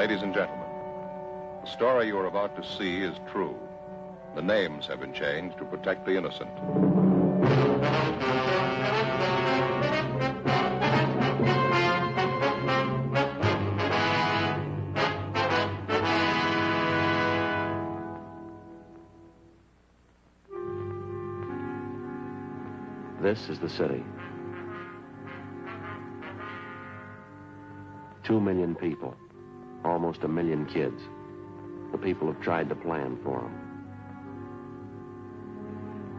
Ladies and gentlemen, the story you are about to see is true. The names have been changed to protect the innocent. This is the city. 2 million people, almost 1 million kids. The people have tried to plan for them.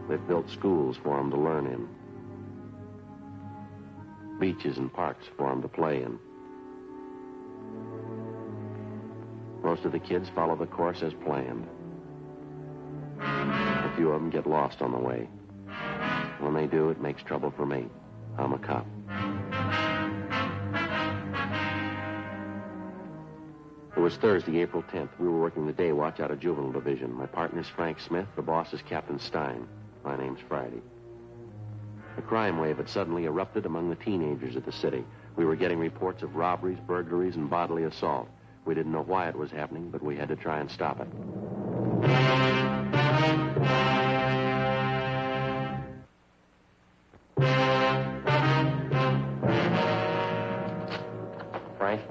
They've built schools for them to learn in, beaches and parks for them to play in. Most of the kids follow the course as planned. A few of them get lost on the way. When they do, it makes trouble for me. I'm a cop. It was Thursday, April 10th. We were working the day watch out of Juvenile Division. My partner's Frank Smith. The boss is Captain Stein. My name's Friday. A crime wave had suddenly erupted among the teenagers of the city. We were getting reports of robberies, burglaries, and bodily assault. We didn't know why it was happening, but we had to try and stop it. Frank?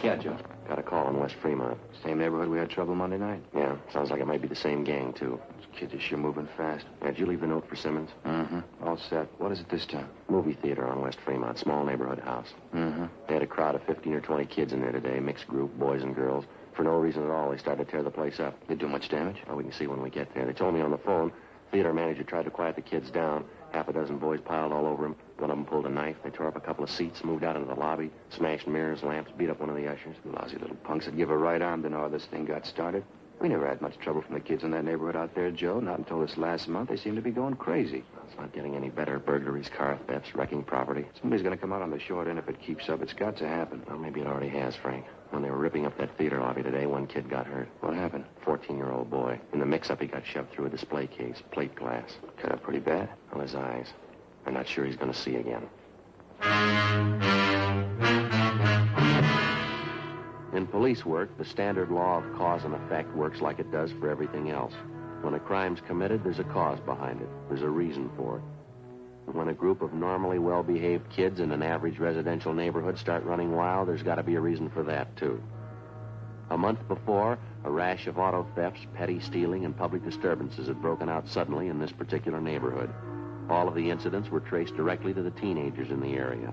Yeah, Joe. Got a call in West Fremont. Same neighborhood we had trouble Monday night. Yeah, sounds like it might be the same gang, too. Those kids are sure moving fast. Yeah, did you leave the note for Simmons? Mm-hmm. All set. What is it this time? Movie theater on West Fremont, small neighborhood house. Mm-hmm. They had a crowd of 15 or 20 kids in there today, mixed group, boys and girls. For no reason at all, they started to tear the place up. They do much damage? Well, we can see when we get there. They told me on the phone, theater manager tried to quiet the kids down. Half a dozen boys piled all over him. One of them pulled a knife. They tore up a couple of seats, moved out into the lobby, smashed mirrors, lamps, beat up one of the ushers. Lousy little punks that give a right arm to know how this thing got started. We never had much trouble from the kids in that neighborhood out there, Joe. Not until this last month. They seem to be going crazy. It's not getting any better. Burglaries, car thefts, wrecking property. Somebody's going to come out on the short end if it keeps up. It's got to happen. Well, maybe it already has, Frank. When they were ripping up that theater lobby today, one kid got hurt. What happened? 14-year-old boy. In the mix-up, he got shoved through a display case, plate glass. Cut up pretty bad. On his eyes. I'm not sure he's going to see again. In police work, the standard law of cause and effect works like it does for everything else. When a crime's committed, there's a cause behind it. There's a reason for it. And when a group of normally well-behaved kids in an average residential neighborhood start running wild, there's got to be a reason for that, too. A month before, a rash of auto thefts, petty stealing, and public disturbances had broken out suddenly in this particular neighborhood. All of the incidents were traced directly to the teenagers in the area.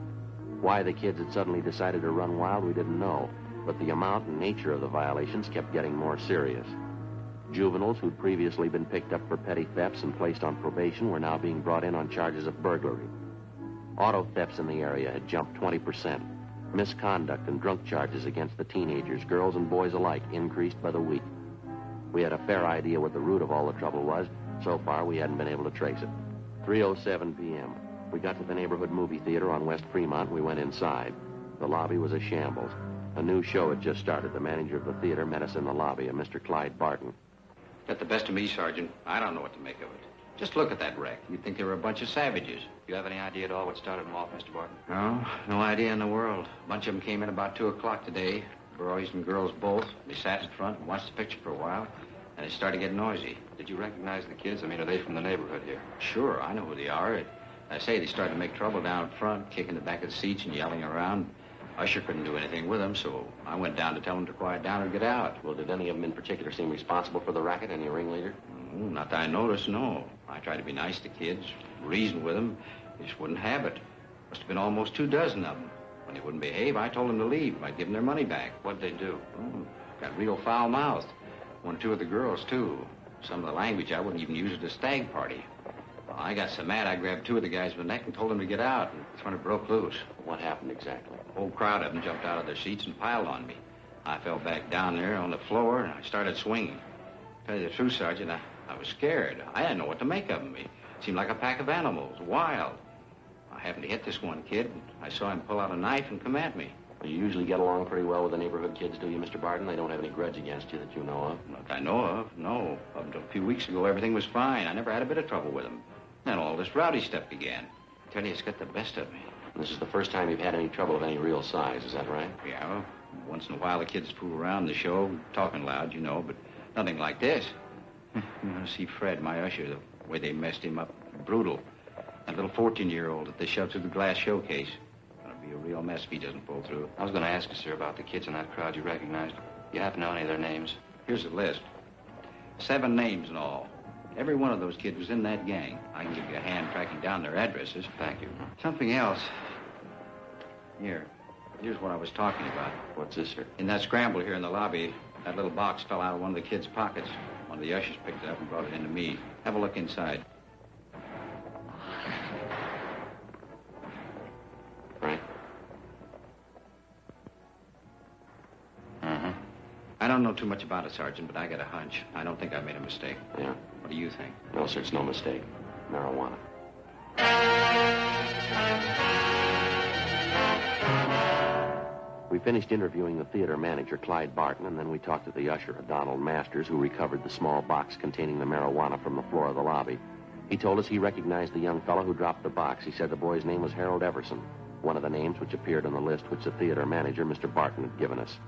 Why the kids had suddenly decided to run wild, we didn't know, but the amount and nature of the violations kept getting more serious. Juveniles who'd previously been picked up for petty thefts and placed on probation were now being brought in on charges of burglary. Auto thefts in the area had jumped 20%. Misconduct and drunk charges against the teenagers, girls and boys alike, increased by the week. We had a fair idea what the root of all the trouble was. So far, we hadn't been able to trace it. 3:07 p.m. We got to the neighborhood movie theater on West Fremont. We went inside. The lobby was a shambles. A new show had just started. The manager of the theater met us in the lobby, a Mr. Clyde Barton. Got the best of me, Sergeant. I don't know what to make of it. Just look at that wreck. You'd think they were a bunch of savages. You have any idea at all what started them off, Mr. Barton? No, no idea in the world. A bunch of them came in about 2 o'clock today. Boys and girls both. They sat in front and watched the picture for a while, and it started getting noisy. Did you recognize the kids? I mean, are they from the neighborhood here? Sure, I know who they are. I say they started to make trouble down front, kicking the back of the seats and yelling around. Usher couldn't do anything with them, so I went down to tell them to quiet down and get out. Well, did any of them in particular seem responsible for the racket? Any ringleader? Not that I noticed, no. I tried to be nice to kids, reason with them. They just wouldn't have it. Must have been almost 2 dozen of them. When they wouldn't behave, I told them to leave. I'd give them their money back. What'd they do? Got real foul-mouthed. 1 or 2 of the girls, too. Some of the language I wouldn't even use at a stag party. Well, I got so mad I grabbed 2 of the guys by the neck and told them to get out. And that's when it broke loose. What happened exactly? A whole crowd of them jumped out of their seats and piled on me. I fell back down there on the floor, and I started swinging. To tell you the truth, Sergeant, I was scared. I didn't know what to make of them. It seemed like a pack of animals, wild. I happened to hit this one kid, and I saw him pull out a knife and come at me. You usually get along pretty well with the neighborhood kids, do you, Mr. Barton? They don't have any grudge against you that you know of? Not that I know of, no. Up until a few weeks ago, everything was fine. I never had a bit of trouble with them. Then all this rowdy stuff began. I tell you, it's got the best of me. This is the first time you've had any trouble of any real size, is that right? Yeah, well, once in a while the kids fool around the show, talking loud, but nothing like this. You want to see Fred, my usher, the way they messed him up. Brutal. That little 14-year-old that they shoved through the glass showcase. That'll be a real mess if he doesn't pull through. I was going to ask you, sir, about the kids in that crowd you recognized. You happen to know any of their names? Here's the list. 7 names in all. Every one of those kids was in that gang. I can give you a hand tracking down their addresses. Thank you. Something else. Here's what I was talking about. What's this, sir? In that scramble here in the lobby, that little box fell out of one of the kids' pockets. One of the ushers picked it up and brought it into me. Have a look inside. Frank? Uh-huh. I don't know too much about it, Sergeant, but I got a hunch. I don't think I made a mistake. Yeah? What do you think? No, sir, it's no mistake. Marijuana. We finished interviewing the theater manager, Clyde Barton, and then we talked to the usher, Donald Masters, who recovered the small box containing the marijuana from the floor of the lobby. He told us he recognized the young fellow who dropped the box. He said the boy's name was Harold Everson, one of the names which appeared on the list which the theater manager, Mr. Barton, had given us.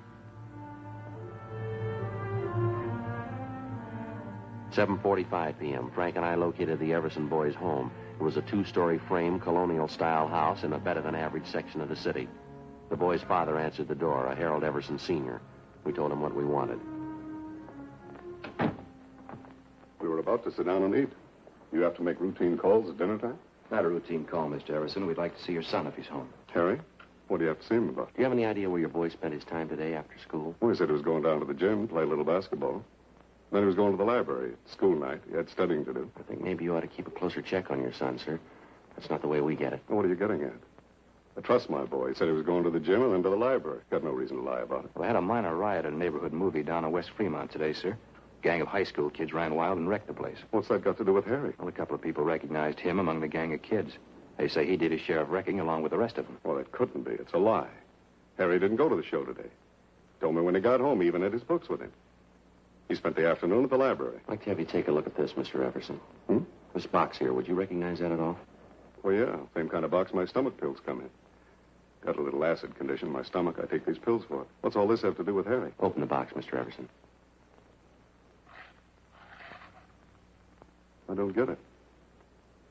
7:45 p.m. Frank and I located the Everson boys' home. It was a 2-story frame, colonial-style house in a better-than-average section of the city. The boy's father answered the door, a Harold Everson Sr. We told him what we wanted. We were about to sit down and eat. You have to make routine calls at dinner time? Not a routine call, Mr. Everson. We'd like to see your son if he's home. Harry, what do you have to see him about? Do you have any idea where your boy spent his time today after school? Well, he said he was going down to the gym, play a little basketball. Then he was going to the library. It's school night. He had studying to do. I think maybe you ought to keep a closer check on your son, sir. That's not the way we get it. Well, what are you getting at? I trust my boy. He said he was going to the gym and then to the library. Got no reason to lie about it. Well, I had a minor riot at a neighborhood movie down in West Fremont today, sir. A gang of high school kids ran wild and wrecked the place. What's that got to do with Harry? Well, a couple of people recognized him among the gang of kids. They say he did his share of wrecking along with the rest of them. Well, it couldn't be. It's a lie. Harry didn't go to the show today. Told me when he got home, he even had his books with him. He spent the afternoon at the library. I'd like to have you take a look at this, Mr. Everson. This box here, would you recognize that at all? Well, yeah. Same kind of box my stomach pills come in. Got a little acid condition in my stomach. I take these pills for it. What's all this have to do with Harry? Open the box, Mr. Everson. I don't get it.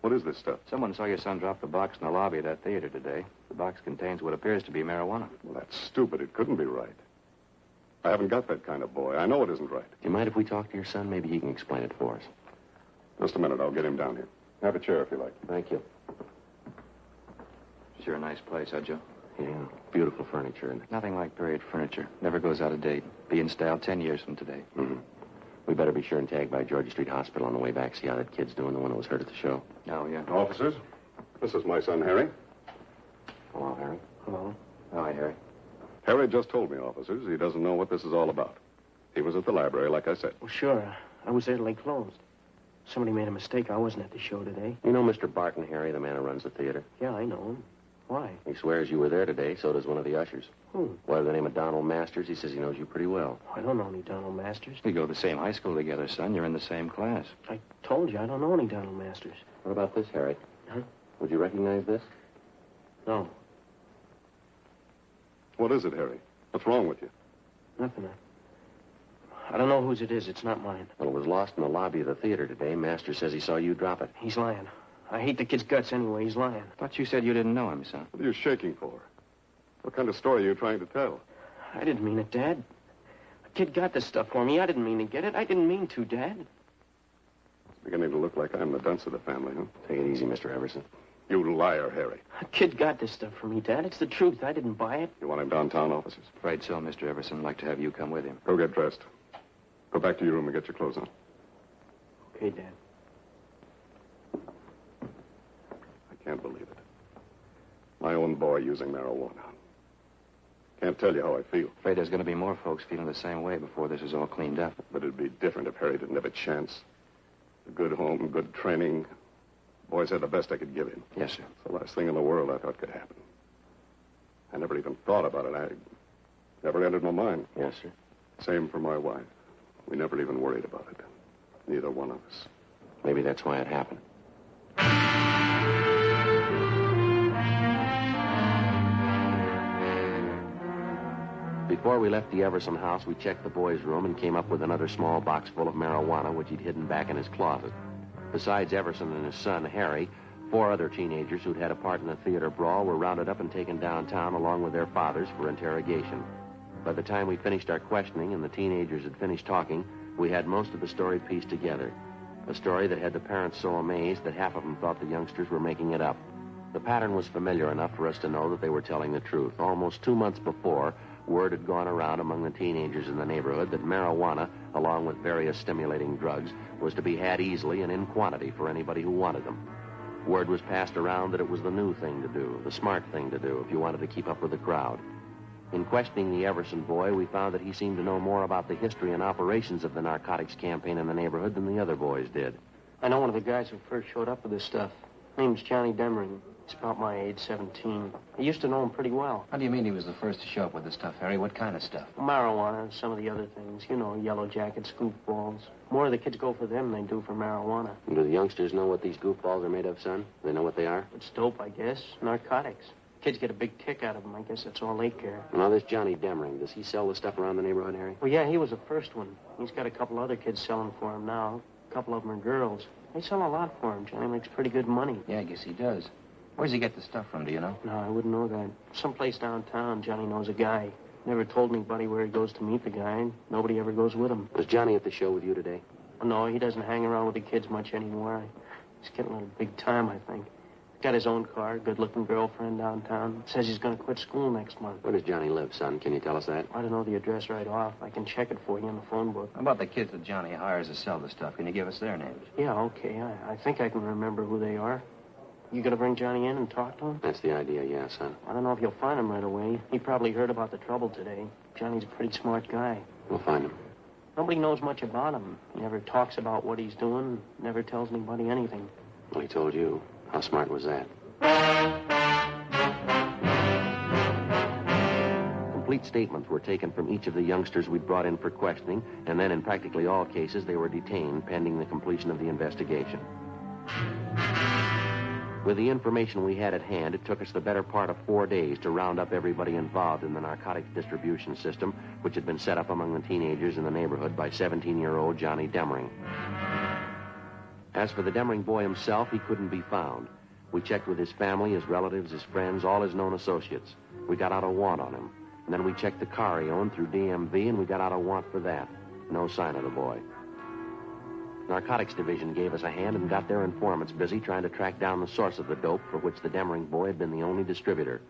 What is this stuff? Someone saw your son drop the box in the lobby of that theater today. The box contains what appears to be marijuana. Well, that's stupid. It couldn't be right. I haven't got that kind of boy. I know it isn't right. Do you mind if we talk to your son? Maybe he can explain it for us. Just a minute. I'll get him down here. Have a chair if you like. Thank you. Sure a nice place, huh, Joe? Yeah, beautiful furniture. Nothing like period furniture. Never goes out of date. Be in style 10 years from today. Mm-hmm. We better be sure and tag by Georgia Street Hospital on the way back, see how that kid's doing, the one who was hurt at the show. Oh, yeah. Officers, this is my son, Harry. Hello, Harry. Hello. Hi, Harry. Harry just told me, officers, he doesn't know what this is all about. He was at the library, like I said. Well, sure. I was there till they closed. Somebody made a mistake. I wasn't at the show today. You know Mr. Barton, Harry, the man who runs the theater? Yeah, I know him. Why? He swears you were there today, so does one of the ushers. Who? By the name of Donald Masters. He says he knows you pretty well. I don't know any Donald Masters. We go to the same high school together, son. You're in the same class. I told you I don't know any Donald Masters. What about this, Harry? Huh? Would you recognize this? No, What is it, Harry? What's wrong with you? nothing. I don't know whose it is. It's not mine. Well, it was lost in the lobby of the theater today. Masters says he saw you drop it. He's lying. I hate the kid's guts anyway. He's lying. Thought you said you didn't know him, son. What are you shaking for? What kind of story are you trying to tell? I didn't mean it, Dad. The kid got this stuff for me. I didn't mean to get it. I didn't mean to, Dad. It's beginning to look like I'm the dunce of the family, huh? Take it easy, Mr. Everson. You liar, Harry. The kid got this stuff for me, Dad. It's the truth. I didn't buy it. You want him downtown, officers? Afraid so, Mr. Everson. Like to have you come with him. Go get dressed. Go back to your room and get your clothes on. Okay, Dad. I can't believe it. My own boy using marijuana. Can't tell you how I feel. Afraid there's going to be more folks feeling the same way before this is all cleaned up. But it'd be different if Harry didn't have a chance. A good home, good training. Boys had the best I could give him. Yes, sir. It's the last thing in the world I thought could happen. I never even thought about it. I never entered my mind. Yes, sir. Same for my wife. We never even worried about it. Neither one of us. Maybe that's why it happened. Before we left the Everson house, we checked the boy's room and came up with another small box full of marijuana, which he'd hidden back in his closet. Besides Everson and his son, Harry, 4 other teenagers who'd had a part in the theater brawl were rounded up and taken downtown along with their fathers for interrogation. By the time we finished our questioning and the teenagers had finished talking, we had most of the story pieced together. A story that had the parents so amazed that half of them thought the youngsters were making it up. The pattern was familiar enough for us to know that they were telling the truth. Almost 2 months before, word had gone around among the teenagers in the neighborhood that marijuana, along with various stimulating drugs, was to be had easily and in quantity for anybody who wanted them. Word was passed around that it was the new thing to do, the smart thing to do, if you wanted to keep up with the crowd. In questioning the Everson boy, we found that he seemed to know more about the history and operations of the narcotics campaign in the neighborhood than the other boys did. I know one of the guys who first showed up with this stuff. Name's Johnny Demring. He's about my age, 17. I used to know him pretty well. How do you mean he was the first to show up with this stuff, Harry? What kind of stuff? Marijuana and some of the other things. You know, yellow jackets, goofballs. More of the kids go for them than they do for marijuana. Do the youngsters know what these goofballs are made of, son? They know what they are? It's dope, I guess. Narcotics. Kids get a big kick out of them. I guess that's all they care. Now, this Johnny Demring, does he sell the stuff around the neighborhood, Harry? Well, yeah, he was the first one. He's got a couple other kids selling for him now. A couple of them are girls. They sell a lot for him. Johnny makes pretty good money. Yeah, I guess he does. Where's he get the stuff from, do you know? No, I wouldn't know that. Someplace downtown, Johnny knows a guy. Never told anybody where he goes to meet the guy. Nobody ever goes with him. Was Johnny at the show with you today? No, he doesn't hang around with the kids much anymore. He's getting a little big time, I think. He's got his own car, good-looking girlfriend downtown. Says he's going to quit school next month. Where does Johnny live, son? Can you tell us that? I don't know the address right off. I can check it for you in the phone book. How about the kids that Johnny hires to sell the stuff? Can you give us their names? Yeah, okay. I think I can remember who they are. You gonna bring Johnny in and talk to him? That's the idea, yeah, son. I don't know if you'll find him right away. He probably heard about the trouble today. Johnny's a pretty smart guy. We'll find him. Nobody knows much about him. He never talks about what he's doing, never tells anybody anything. Well, he told you. How smart was that? Complete statements were taken from each of the youngsters we'd brought in for questioning, and then in practically all cases, they were detained pending the completion of the investigation. With the information we had at hand, it took us the better part of 4 days to round up everybody involved in the narcotics distribution system, which had been set up among the teenagers in the neighborhood by 17-year-old Johnny Demring. As for the Demring boy himself, he couldn't be found. We checked with his family, his relatives, his friends, all his known associates. We got out a warrant on him. And then we checked the car he owned through DMV, and we got out a warrant for that. No sign of the boy. Narcotics Division gave us a hand and got their informants busy trying to track down the source of the dope for which the Demring boy had been the only distributor.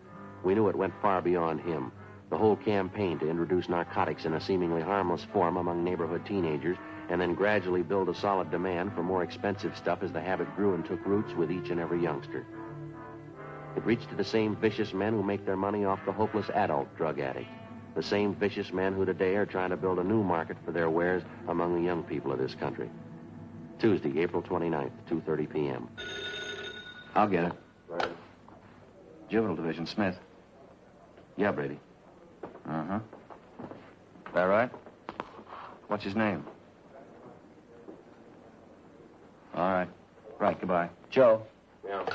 We knew it went far beyond him. The whole campaign to introduce narcotics in a seemingly harmless form among neighborhood teenagers and then gradually build a solid demand for more expensive stuff as the habit grew and took roots with each and every youngster. It reached to the same vicious men who make their money off the hopeless adult drug addict. The same vicious men who today are trying to build a new market for their wares among the young people of this country. Tuesday, April 29th, 2:30 p.m. I'll get it. Right. Juvenile Division, Smith. Yeah, Brady. Uh-huh. That right? What's his name? All right. Right, goodbye. Joe. Yeah.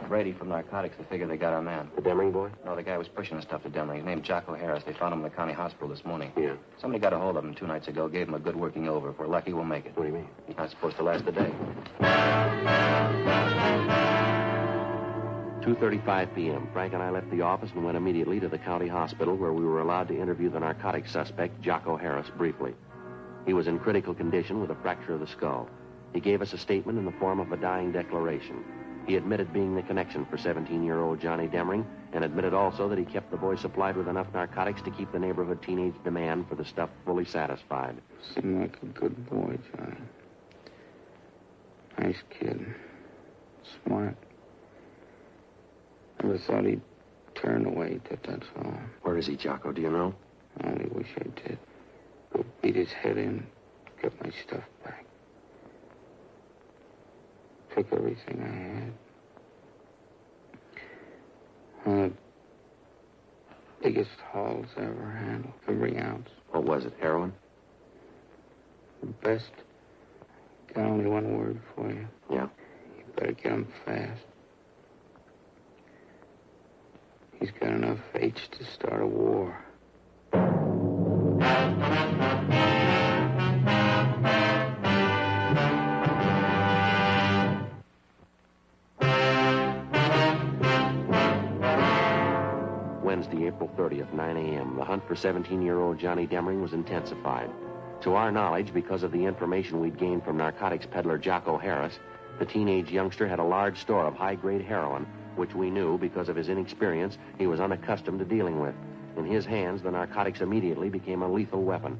Brady from Narcotics. They figure they got our man. The Demring boy? No, the guy was pushing the stuff to Demring. His name's Jocko Harris. They found him in the county hospital this morning. Yeah. Somebody got a hold of him 2 nights ago, gave him a good working over. If we're lucky, we'll make it. What do you mean? He's not supposed to last a day. 2:35 p.m. Frank and I left the office and went immediately to the county hospital where we were allowed to interview the narcotics suspect, Jocko Harris, briefly. He was in critical condition with a fracture of the skull. He gave us a statement in the form of a dying declaration. He admitted being the connection for 17-year-old Johnny Demring and admitted also that he kept the boy supplied with enough narcotics to keep the neighborhood teenage demand for the stuff fully satisfied. Seemed like a good boy, Johnny. Nice kid. Smart. Never thought he'd turn away, that's all. Where is he, Jocko? Do you know? I only wish I did. Go beat his head in, get my stuff back. Took everything I had. One of the biggest hauls I ever handled. Every ounce. What was it, heroin? The best. Got only one word for you. Yeah. You better get him fast. He's got got enough H to start a war. Wednesday, April 30th, 9 a.m. The hunt for 17-year-old Johnny Demring was intensified. To our knowledge, because of the information we'd gained from narcotics peddler Jocko Harris, the teenage youngster had a large store of high-grade heroin, which we knew, because of his inexperience, he was unaccustomed to dealing with. In his hands, the narcotics immediately became a lethal weapon.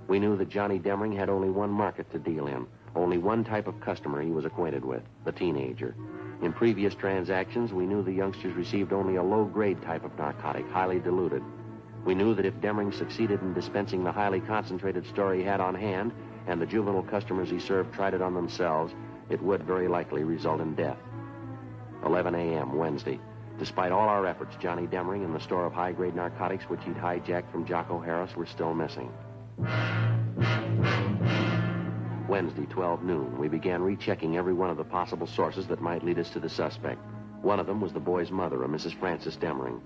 We knew that Johnny Demring had only one market to deal in, only one type of customer he was acquainted with, the teenager. In previous transactions, we knew the youngsters received only a low-grade type of narcotic, highly diluted. We knew that if Demring succeeded in dispensing the highly concentrated store he had on hand, and the juvenile customers he served tried it on themselves, it would very likely result in death. 11 a.m., Wednesday. Despite all our efforts, Johnny Demring and the store of high-grade narcotics which he'd hijacked from Jocko Harris were still missing. Wednesday, 12 noon, we began rechecking every one of the possible sources that might lead us to the suspect. One of them was the boy's mother, a Mrs. Frances Demring.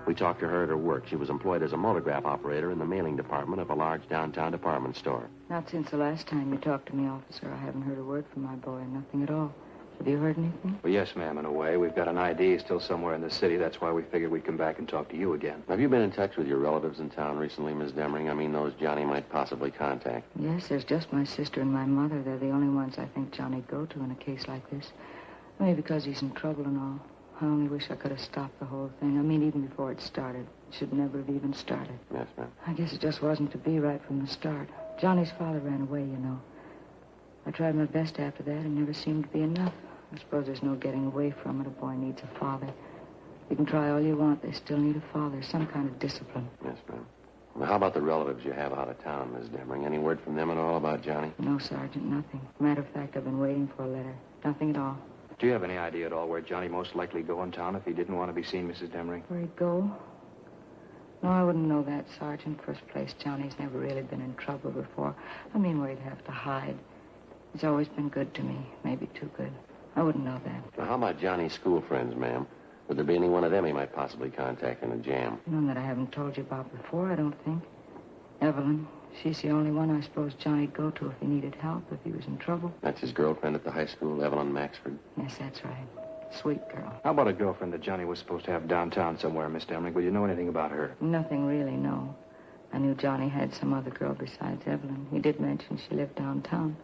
We talked to her at her work. She was employed as a multigraph operator in the mailing department of a large downtown department store. Not since the last time you talked to me, officer. I haven't heard a word from my boy, nothing at all. Have you heard anything? Well, yes, ma'am, in a way. We've got an ID still somewhere in the city. That's why we figured we'd come back and talk to you again. Have you been in touch with your relatives in town recently, Miss Demring? I mean, those Johnny might possibly contact. Yes, there's just my sister and my mother. They're the only ones I think Johnny'd go to in a case like this. Maybe because he's in trouble and all. I only wish I could have stopped the whole thing. I mean, even before it started. It should never have even started. Yes, ma'am. I guess it just wasn't to be right from the start. Johnny's father ran away, you know. I tried my best after that. It never seemed to be enough. I suppose there's no getting away from it. A boy needs a father. You can try all you want. They still need a father, some kind of discipline. Yes, ma'am. Well, how about the relatives you have out of town, Miss Demring? Any word from them at all about Johnny? No, Sergeant, nothing. Matter of fact, I've been waiting for a letter. Nothing at all. Do you have any idea at all where Johnny most likely go in town if he didn't want to be seen, Mrs. Demring? Where he'd go? No, I wouldn't know that, Sergeant. First place, Johnny's never really been in trouble before. I mean, where he'd have to hide. He's always been good to me. Maybe too good. I wouldn't know that. Well, how about Johnny's school friends, ma'am? Would there be any one of them he might possibly contact in a jam? None that I haven't told you about before, I don't think. Evelyn. She's the only one I suppose Johnny'd go to if he needed help, if he was in trouble. That's his girlfriend at the high school, Evelyn Maxford? Yes, that's right. Sweet girl. How about a girlfriend that Johnny was supposed to have downtown somewhere, Miss Demring? Will you know anything about her? Nothing really, no. I knew Johnny had some other girl besides Evelyn. He did mention she lived downtown.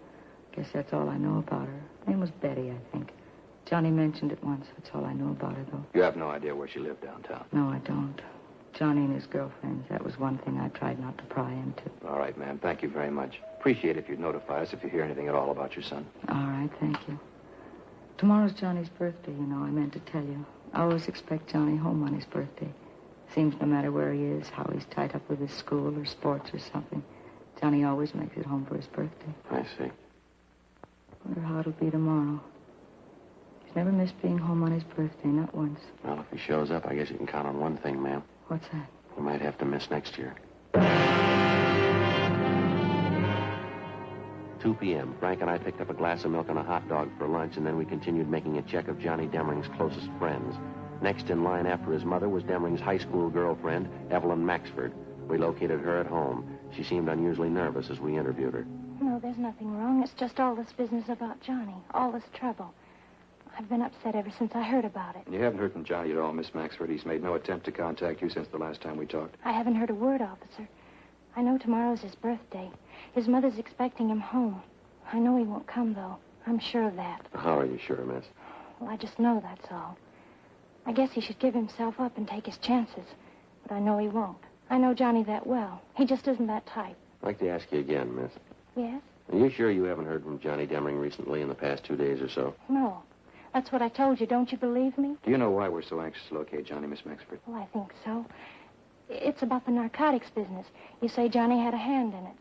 Guess that's all I know about her. Her name was Betty, I think. Johnny mentioned it once. That's all I know about her, though. You have no idea where she lived downtown? No, I don't. Johnny and his girlfriends, that was one thing I tried not to pry into. All right, ma'am. Thank you very much. Appreciate it if you'd notify us if you hear anything at all about your son. All right, thank you. Tomorrow's Johnny's birthday, you know. I meant to tell you. I always expect Johnny home on his birthday. Seems no matter where he is, how he's tied up with his school or sports or something, Johnny always makes it home for his birthday. I see. Wonder how it'll be tomorrow. He's never missed being home on his birthday, not once. Well, if he shows up, I guess you can count on one thing, ma'am. What's that? He might have to miss next year. 2 p.m. Frank and I picked up a glass of milk and a hot dog for lunch, and then we continued making a check of Johnny Demring's closest friends. Next in line after his mother was Demring's high school girlfriend, Evelyn Maxford. We located her at home. She seemed unusually nervous as we interviewed her. No, there's nothing wrong. It's just all this business about Johnny. All this trouble. I've been upset ever since I heard about it. You haven't heard from Johnny at all, Miss Maxford. He's made no attempt to contact you since the last time we talked. I haven't heard a word, officer. I know tomorrow's his birthday. His mother's expecting him home. I know he won't come, though. I'm sure of that. How are you sure, miss? Well, I just know that's all. I guess he should give himself up and take his chances. But I know he won't. I know Johnny that well. He just isn't that type. I'd like to ask you again, miss. Yes? Are you sure you haven't heard from Johnny Demring recently in the past 2 days or so? No. That's what I told you. Don't you believe me? Do you know why we're so anxious to locate Johnny, Miss Maxford? Well, I think so. It's about the narcotics business. You say Johnny had a hand in it.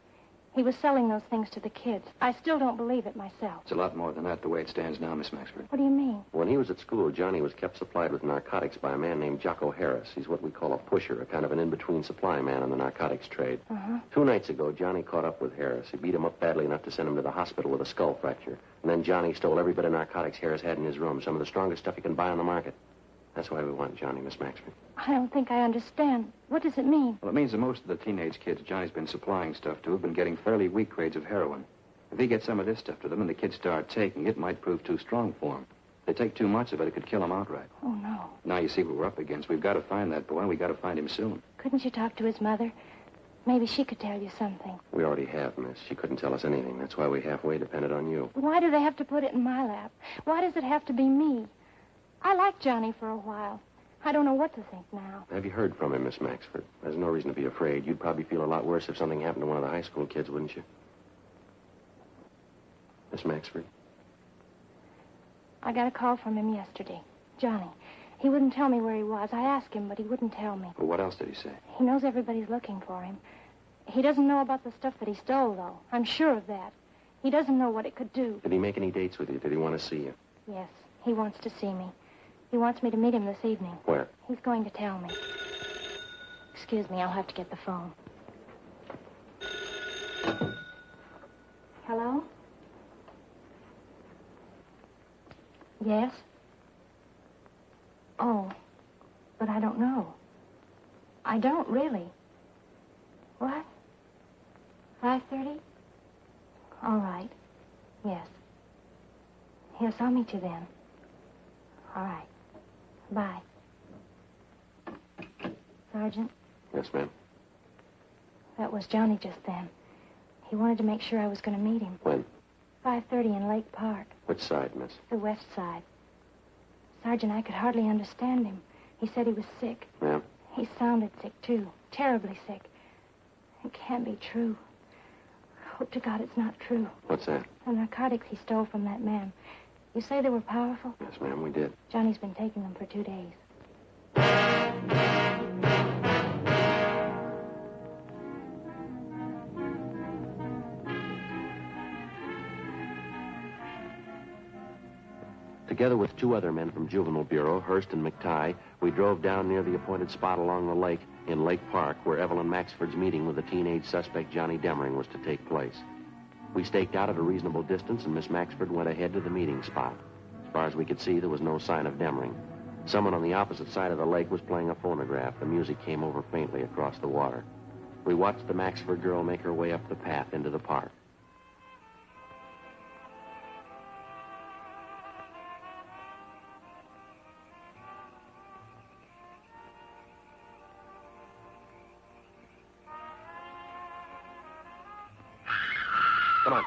He was selling those things to the kids. I still don't believe it myself. It's a lot more than that the way it stands now, Miss Maxford. What do you mean? When he was at school, Johnny was kept supplied with narcotics by a man named Jocko Harris. He's what we call a pusher, a kind of an in-between supply man in the narcotics trade. 2 nights ago, Johnny caught up with Harris. He beat him up badly enough to send him to the hospital with a skull fracture. And then Johnny stole every bit of narcotics Harris had in his room, some of the strongest stuff he can buy on the market. That's why we want Johnny, Miss Maxford. I don't think I understand. What does it mean? Well, it means that most of the teenage kids Johnny's been supplying stuff to have been getting fairly weak grades of heroin. If he gets some of this stuff to them and the kids start taking it, it might prove too strong for them. If they take too much of it, it could kill them outright. Oh, no. Now you see what we're up against. We've got to find that boy, and we've got to find him soon. Couldn't you talk to his mother? Maybe she could tell you something. We already have, miss. She couldn't tell us anything. That's why we halfway depended on you. Why do they have to put it in my lap? Why does it have to be me? I liked Johnny for a while. I don't know what to think now. Have you heard from him, Miss Maxford? There's no reason to be afraid. You'd probably feel a lot worse if something happened to one of the high school kids, wouldn't you? Miss Maxford? I got a call from him yesterday. Johnny. He wouldn't tell me where he was. I asked him, but he wouldn't tell me. Well, what else did he say? He knows everybody's looking for him. He doesn't know about the stuff that he stole, though. I'm sure of that. He doesn't know what it could do. Did he make any dates with you? Did he want to see you? Yes, he wants to see me. He wants me to meet him this evening. Where? He's going to tell me. Excuse me, I'll have to get the phone. Hello? Yes? Oh, but I don't know. I don't really. What? 5:30? All right. Yes. Yes, I'll meet you then. All right. Bye. Sergeant, Yes, ma'am. that was Johnny just then. He wanted to make sure I was going to meet him. When? 5:30 in Lake Park, Which side, miss? the west side. Sergeant, I could hardly understand him. He said he was sick. Yeah? He sounded sick, too. Terribly sick. It can't be true. Hope to God it's not true. What's that? The narcotics he stole from that man. You say they were powerful? Yes, ma'am, we did. Johnny's been taking them for 2 days. Together with 2 other men from Juvenile Bureau, Hurst and McTighe, we drove down near the appointed spot along the lake in Lake Park where Evelyn Maxford's meeting with the teenage suspect Johnny Demering was to take place. We staked out at a reasonable distance, and Miss Maxford went ahead to the meeting spot. As far as we could see, there was no sign of Demering. Someone on the opposite side of the lake was playing a phonograph. The music came over faintly across the water. We watched the Maxford girl make her way up the path into the park. Come on.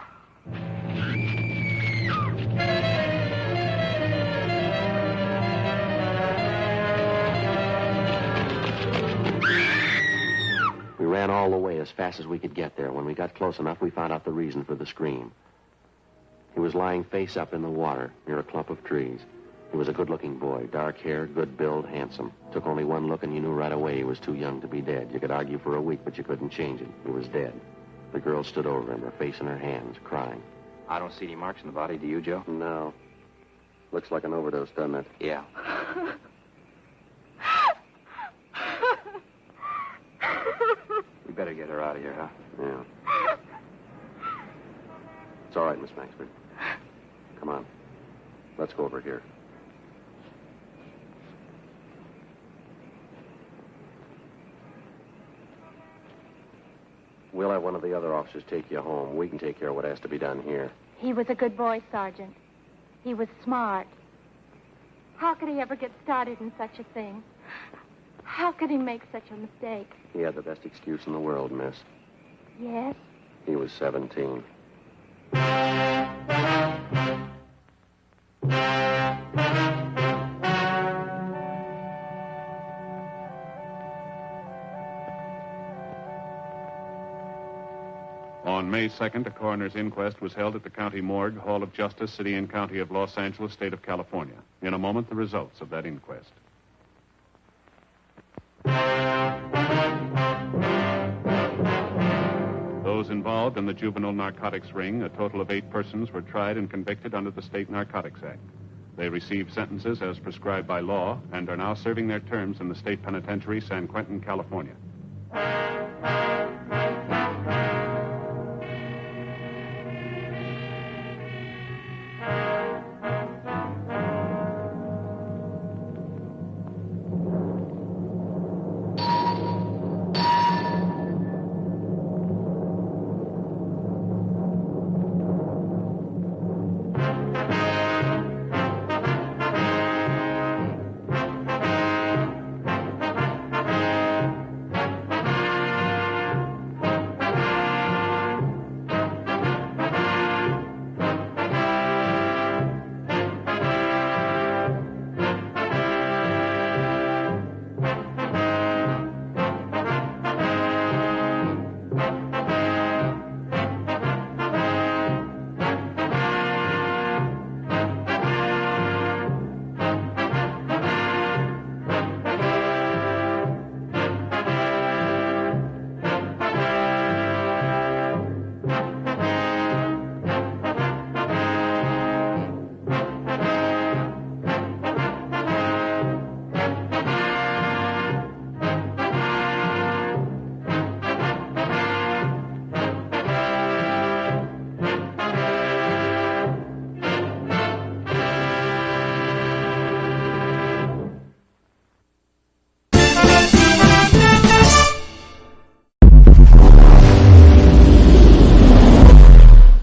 We ran all the way as fast as we could get there. When we got close enough, we found out the reason for the scream. He was lying face up in the water near a clump of trees. He was a good-looking boy, dark hair, good build, handsome. Took only one look and you knew right away he was too young to be dead. You could argue for a week, but you couldn't change it. He was dead. The girl stood over him, her face in her hands, crying. I don't see any marks in the body, do you, Joe? No. Looks like an overdose, doesn't it? Yeah. We better get her out of here, huh? Yeah. It's all right, Miss Maxford. Come on. Let's go over here. We'll have one of the other officers take you home. We can take care of what has to be done here. He was a good boy, Sergeant. He was smart. How could he ever get started in such a thing? How could he make such a mistake? He had the best excuse in the world, miss. Yes? He was 17. On May 2nd, a coroner's inquest was held at the County Morgue, Hall of Justice, City and County of Los Angeles, State of California. In a moment, the results of that inquest. Those those involved in the juvenile narcotics ring, a total of 8 persons were tried and convicted under the State Narcotics Act. They received sentences as prescribed by law and are now serving their terms in the State Penitentiary, San Quentin, California.